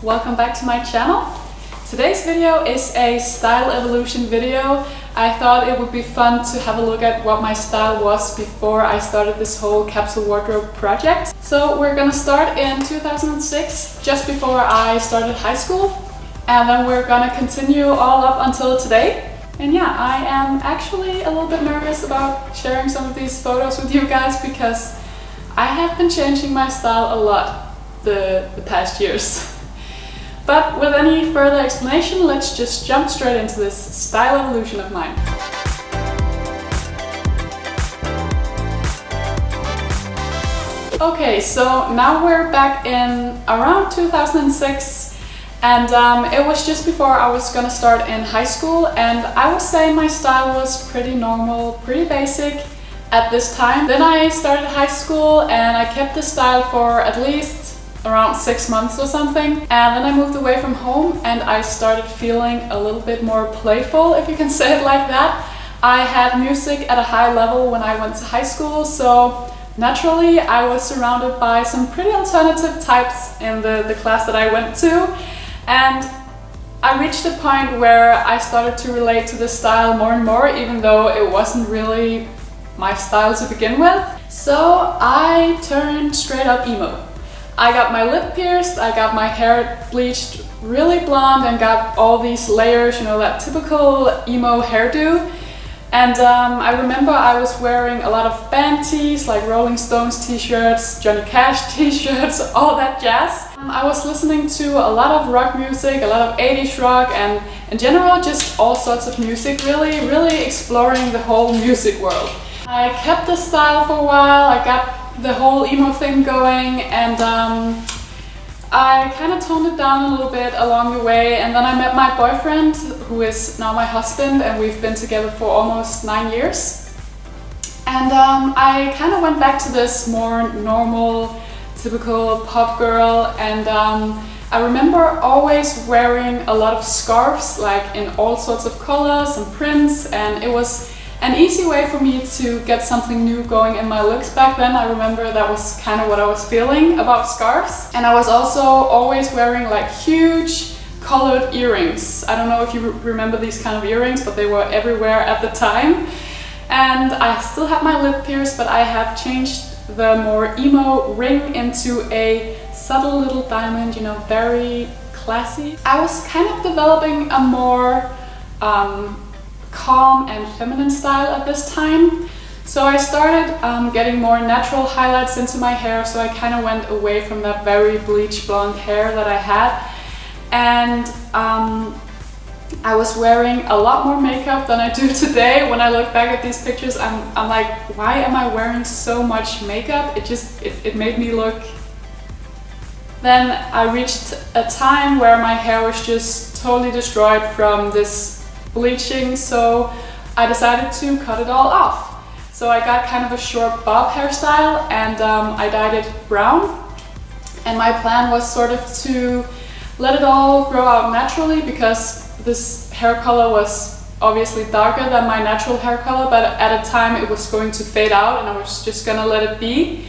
welcome back to my channel. Today's video is a style evolution video. I thought it would be fun to have a look at what my style was before I started this whole capsule wardrobe project. So we're gonna start in 2006, just before I started high school, and then we're gonna continue all up until today. And yeah, I am actually a little bit nervous about sharing some of these photos with you guys because I have been changing my style a lot the past years. But with any further explanation, let's just jump straight into this style evolution of mine. Okay, so now we're back in around 2006. And it was just before I was gonna start in high school, and I would say my style was pretty normal, pretty basic at this time. Then I started high school and I kept this style for at least around 6 months or something. And then I moved away from home and I started feeling a little bit more playful, if you can say it like that. I had music at a high level when I went to high school, so naturally I was surrounded by some pretty alternative types in the class that I went to. And I reached a point where I started to relate to this style more and more, even though it wasn't really my style to begin with. So I turned straight up emo. I got my lip pierced, I got my hair bleached really blonde and got all these layers, you know, that typical emo hairdo. And I remember I was wearing a lot of band tees, like Rolling Stones t-shirts, Johnny Cash t-shirts, all that jazz. I was listening to a lot of rock music, a lot of 80s rock, and in general just all sorts of music, really exploring the whole music world. I kept this style for a while, I got the whole emo thing going, and I kind of toned it down a little bit along the way, and then I met my boyfriend, who is now my husband, and we've been together for almost 9 years. And I kind of went back to this more normal, typical pop girl, and I remember always wearing a lot of scarves, like in all sorts of colors and prints, and it was an easy way for me to get something new going in my looks back then. I remember that was kind of what I was feeling about scarves. And I was also always wearing like huge colored earrings. I don't know if you remember these kind of earrings, but they were everywhere at the time. And I still had my lip pierced, but I have changed the more emo ring into a subtle little diamond, you know, very classy. I was kind of developing a more calm and feminine style at this time. So I started getting more natural highlights into my hair, so I kind of went away from that very bleach blonde hair that I had. And I was wearing a lot more makeup than I do today. When I look back at these pictures, I'm like, why am I wearing so much makeup? It made me look... Then I reached a time where my hair was just totally destroyed from this bleaching, so I decided to cut it all off. So I got kind of a short bob hairstyle, and I dyed it brown. And my plan was sort of to let it all grow out naturally, because this hair color was obviously darker than my natural hair color, but at a time it was going to fade out and I was just gonna let it be.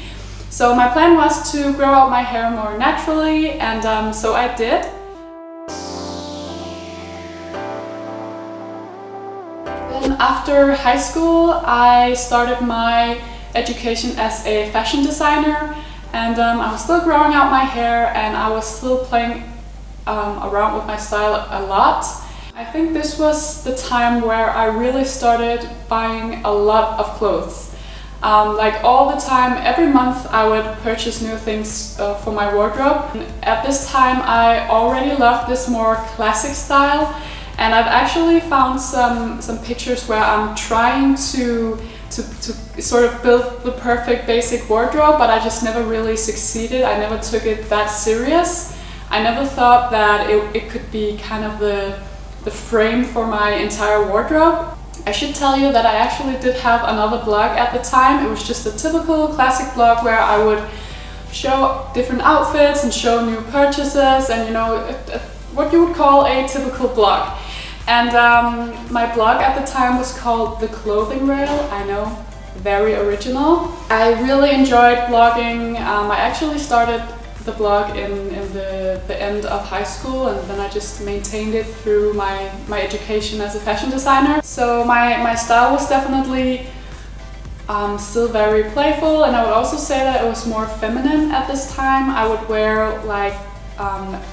So my plan was to grow out my hair more naturally, and so I did. After high school, I started my education as a fashion designer, and I was still growing out my hair and I was still playing around with my style a lot. I think this was the time where I really started buying a lot of clothes. Like all the time, every month I would purchase new things for my wardrobe. And at this time I already loved this more classic style. And I've actually found some pictures where I'm trying to sort of build the perfect basic wardrobe, but I just never really succeeded. I never took it that serious. I never thought that it could be kind of the frame for my entire wardrobe. I should tell you that I actually did have another blog at the time. It was just a typical classic blog where I would show different outfits and show new purchases, and you know, what you would call a typical blog. And my blog at the time was called The Clothing Rail. I know, very original. I really enjoyed blogging. I actually started the blog in the end of high school, and then I just maintained it through my education as a fashion designer. So my style was definitely still very playful, and I would also say that it was more feminine at this time. I would wear like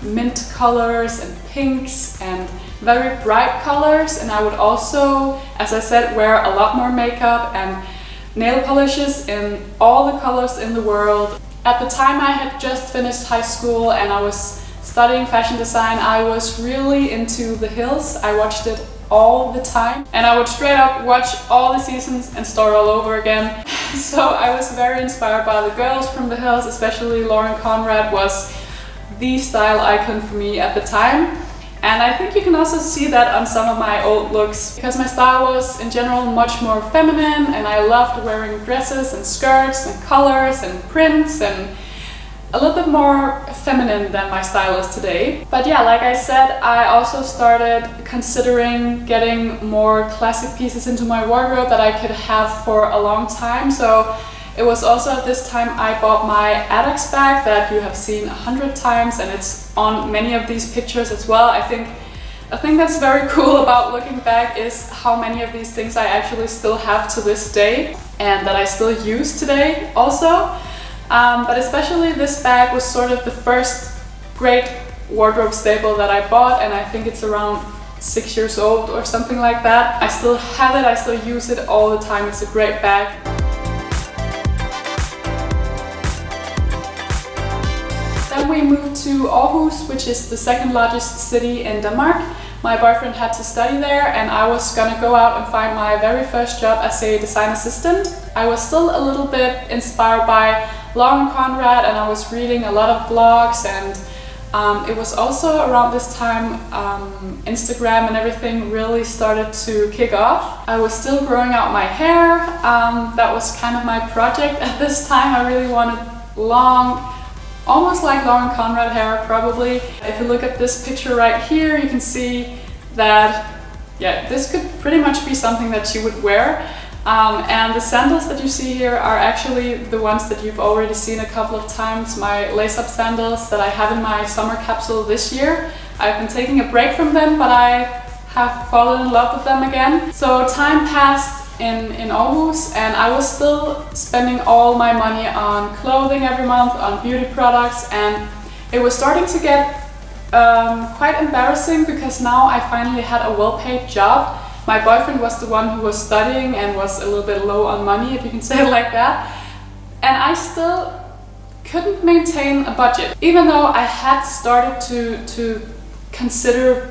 mint colors and pinks and very bright colors, and I would also, as I said, wear a lot more makeup and nail polishes in all the colors in the world. At the time I had just finished high school and I was studying fashion design. I was really into The Hills. I watched it all the time, and I would straight up watch all the seasons and start all over again. So I was very inspired by the girls from The Hills, especially Lauren Conrad was the style icon for me at the time. And I think you can also see that on some of my old looks, because my style was in general much more feminine, and I loved wearing dresses and skirts and colors and prints, and a little bit more feminine than my style is today. But yeah, like I said, I also started considering getting more classic pieces into my wardrobe that I could have for a long time. So it was also at this time I bought my ADLINKS bag that you have seen 100 times, and it's on many of these pictures as well. I think a thing that's very cool about looking back is how many of these things I actually still have to this day and that I still use today also. But especially this bag was sort of the first great wardrobe staple that I bought, and I think it's around 6 years old or something like that. I still have it, I still use it all the time. It's a great bag. Then we moved to Aarhus, which is the second largest city in Denmark. My boyfriend had to study there, and I was gonna go out and find my very first job as a design assistant. I was still a little bit inspired by Lauren Conrad, and I was reading a lot of blogs, and it was also around this time Instagram and everything really started to kick off. I was still growing out my hair. That was kind of my project at this time. I really wanted long, almost like Lauren Conrad hair probably. If you look at this picture right here, you can see that, yeah, this could pretty much be something that she would wear. And the sandals that you see here are actually the ones that you've already seen a couple of times, my lace-up sandals that I have in my summer capsule this year. I've been taking a break from them, but I have fallen in love with them again. So time passed in Aarhus, and I was still spending all my money on clothing every month, on beauty products, and it was starting to get quite embarrassing because now I finally had a well-paid job. My boyfriend was the one who was studying and was a little bit low on money, if you can say it like that, and I still couldn't maintain a budget. Even though I had started to consider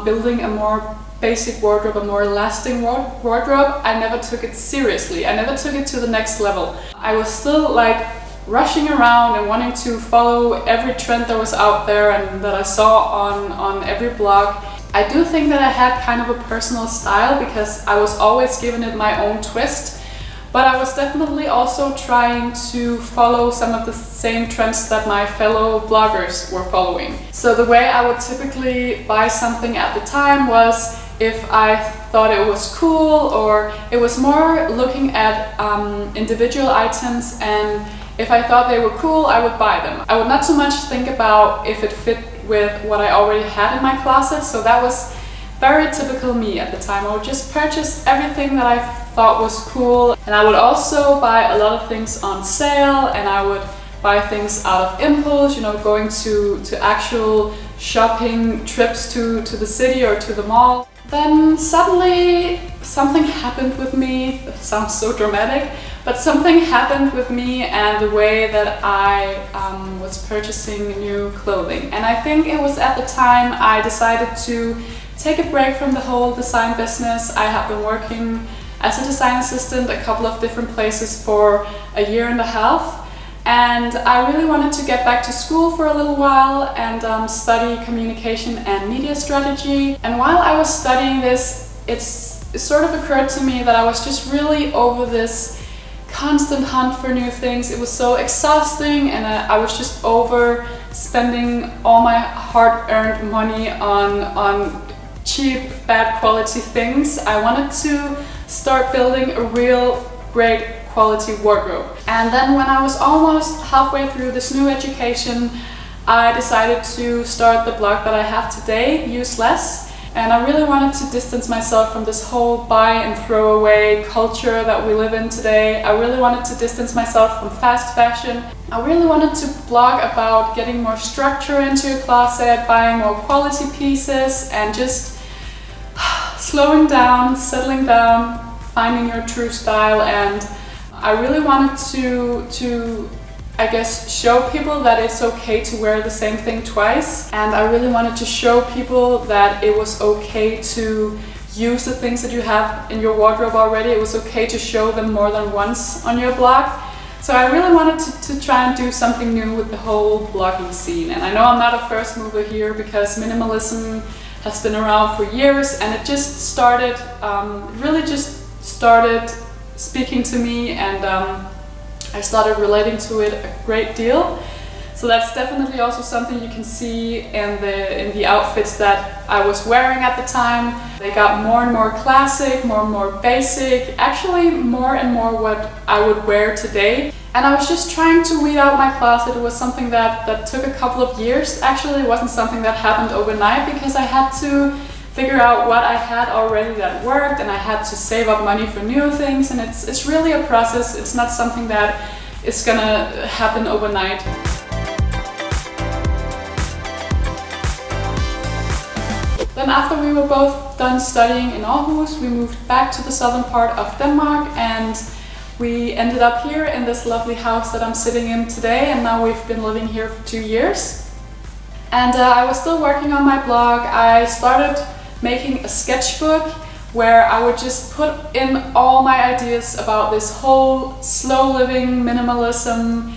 building a more basic wardrobe, a more lasting wardrobe, I never took it seriously. I never took it to the next level. I was still like rushing around and wanting to follow every trend that was out there and that I saw on every blog. I do think that I had kind of a personal style because I was always giving it my own twist, but I was definitely also trying to follow some of the same trends that my fellow bloggers were following. So the way I would typically buy something at the time was if I thought it was cool, or it was more looking at individual items, and if I thought they were cool, I would buy them. I would not so much think about if it fit with what I already had in my closet, so that was very typical me at the time. I would just purchase everything that I thought was cool, and I would also buy a lot of things on sale, and I would buy things out of impulse, you know, going to actual shopping trips to the city or to the mall. Then suddenly something happened with me. It sounds so dramatic, but something happened with me and the way that I was purchasing new clothing. And I think it was at the time I decided to take a break from the whole design business. I have been working as a design assistant a couple of different places for a year and a half. And I really wanted to get back to school for a little while and study communication and media strategy. And while I was studying this, it sort of occurred to me that I was just really over this constant hunt for new things. It was so exhausting, and I was just over spending all my hard-earned money on cheap, bad quality things. I wanted to start building a real great quality wardrobe. And then when I was almost halfway through this new education, I decided to start the blog that I have today, Use Less. And I really wanted to distance myself from this whole buy and throw away culture that we live in today. I really wanted to distance myself from fast fashion. I really wanted to blog about getting more structure into your closet, buying more quality pieces, and just slowing down, settling down, finding your true style. And I really wanted to I guess, show people that it's okay to wear the same thing twice. And I really wanted to show people that it was okay to use the things that you have in your wardrobe already. It was okay to show them more than once on your blog. So I really wanted to try and do something new with the whole blogging scene. And I know I'm not a first mover here because minimalism has been around for years, and it just started, really just started speaking to me, and I started relating to it a great deal. So that's definitely also something you can see in the outfits that I was wearing at the time. They got more and more classic, more and more basic, actually more and more what I would wear today. And I was just trying to weed out my closet. It was something that took a couple of years. Actually, it wasn't something that happened overnight, because I had to figure out what I had already that worked, and I had to save up money for new things. And it's really a process. It's not something that is gonna happen overnight. Then after we were both done studying in Aarhus, we moved back to the southern part of Denmark, and we ended up here in this lovely house that I'm sitting in today, and now we've been living here for 2 years. And I was still working on my blog. I started making a sketchbook where I would just put in all my ideas about this whole slow living, minimalism,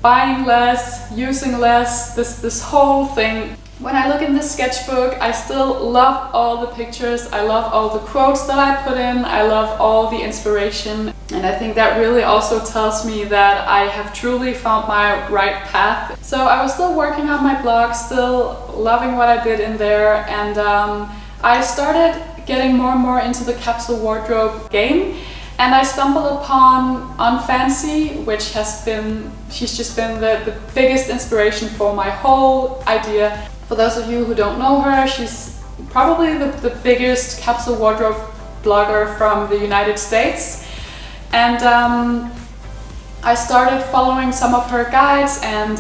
buying less, using less, this whole thing. When I look in this sketchbook, I still love all the pictures, I love all the quotes that I put in, I love all the inspiration. And I think that really also tells me that I have truly found my right path. So I was still working on my blog, still loving what I did in there, and I started getting more and more into the capsule wardrobe game. And I stumbled upon Unfancy, which she's just been the biggest inspiration for my whole idea. For those of you who don't know her, she's probably the biggest capsule wardrobe blogger from the United States. And I started following some of her guides and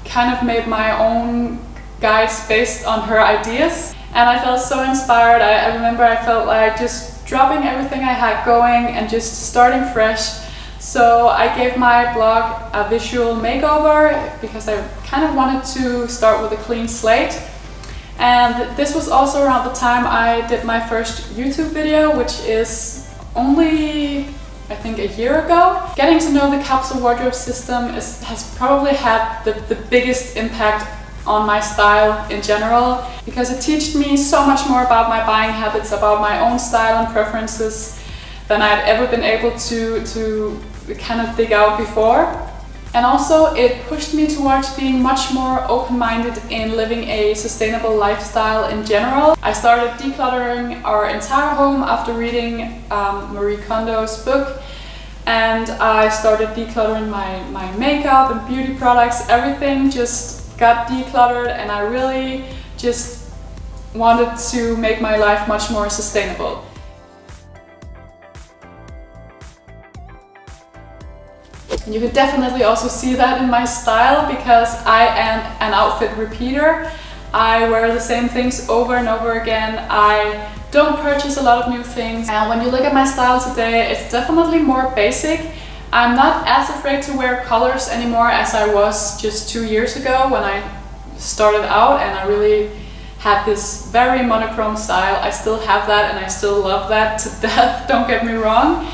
kind of made my own guides based on her ideas. And I felt so inspired. I remember I felt like just dropping everything I had going and just starting fresh. So I gave my blog a visual makeover because I kind of wanted to start with a clean slate. And this was also around the time I did my first YouTube video, which is only, I think, a year ago. Getting to know the capsule wardrobe system has probably had the biggest impact on my style in general, because it taught me so much more about my buying habits, about my own style and preferences than I had ever been able to kind of dig out before. And also it pushed me towards being much more open-minded in living a sustainable lifestyle in general. I started decluttering our entire home after reading Marie Kondo's book, and I started decluttering my makeup and beauty products. Everything just got decluttered, and I really just wanted to make my life much more sustainable. And you can definitely also see that in my style, because I am an outfit repeater. I wear the same things over and over again. I don't purchase a lot of new things. And when you look at my style today, it's definitely more basic. I'm not as afraid to wear colors anymore as I was just 2 years ago when I started out, and I really had this very monochrome style. I still have that, and I still love that to death, don't get me wrong.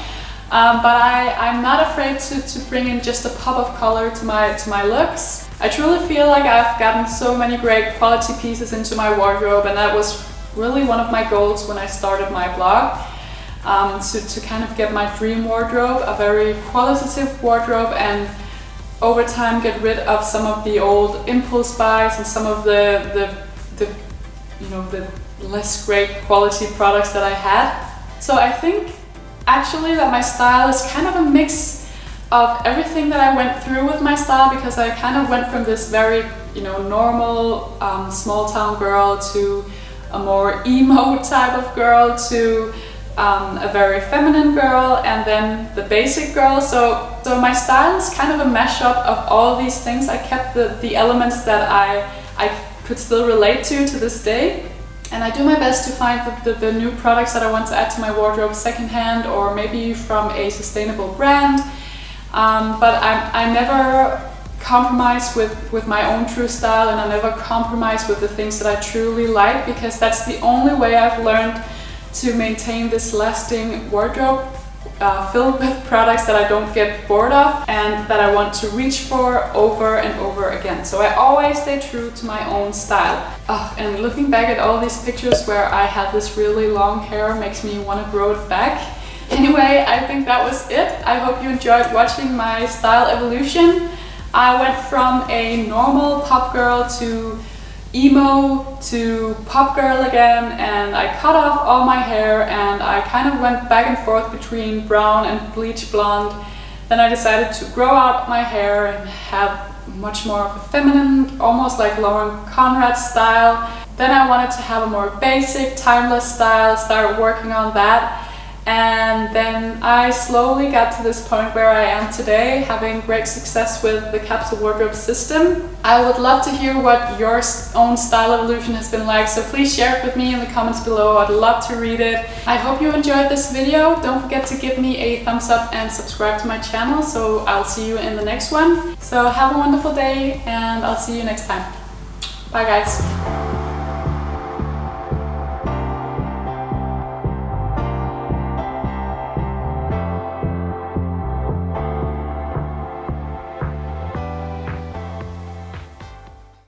But I'm not afraid to bring in just a pop of color to my looks. I truly feel like I've gotten so many great quality pieces into my wardrobe, and that was really one of my goals when I started my blog. To kind of get my dream wardrobe, a very qualitative wardrobe, and over time get rid of some of the old impulse buys and some of the less great quality products that I had. So I think actually that my style is kind of a mix of everything that I went through with my style, because I kind of went from this very, normal small town girl to a more emo type of girl to a very feminine girl, and then the basic girl. So my style is kind of a mashup of all these things. I kept the elements that I could still relate to this day. And I do my best to find the new products that I want to add to my wardrobe secondhand, or maybe from a sustainable brand. But I never compromise with my own true style, and I never compromise with the things that I truly like, because that's the only way I've learned to maintain this lasting wardrobe filled with products that I don't get bored of and that I want to reach for over and over again. So I always stay true to my own style. And looking back at all these pictures where I had this really long hair makes me want to grow it back. Anyway, I think that was it. I hope you enjoyed watching my style evolution. I went from a normal pop girl to emo to pop girl again, and I cut off all my hair and I kind of went back and forth between brown and bleach blonde. Then I decided to grow out my hair and have much more of a feminine, almost like Lauren Conrad style. Then I wanted to have a more basic, timeless style, started working on that. And then I slowly got to this point where I am today, having great success with the capsule wardrobe system. I would love to hear what your own style evolution has been like, so please share it with me in the comments below. I'd love to read it. I hope you enjoyed this video. Don't forget to give me a thumbs up and subscribe to my channel, so I'll see you in the next one. So have a wonderful day, and I'll see you next time. Bye guys.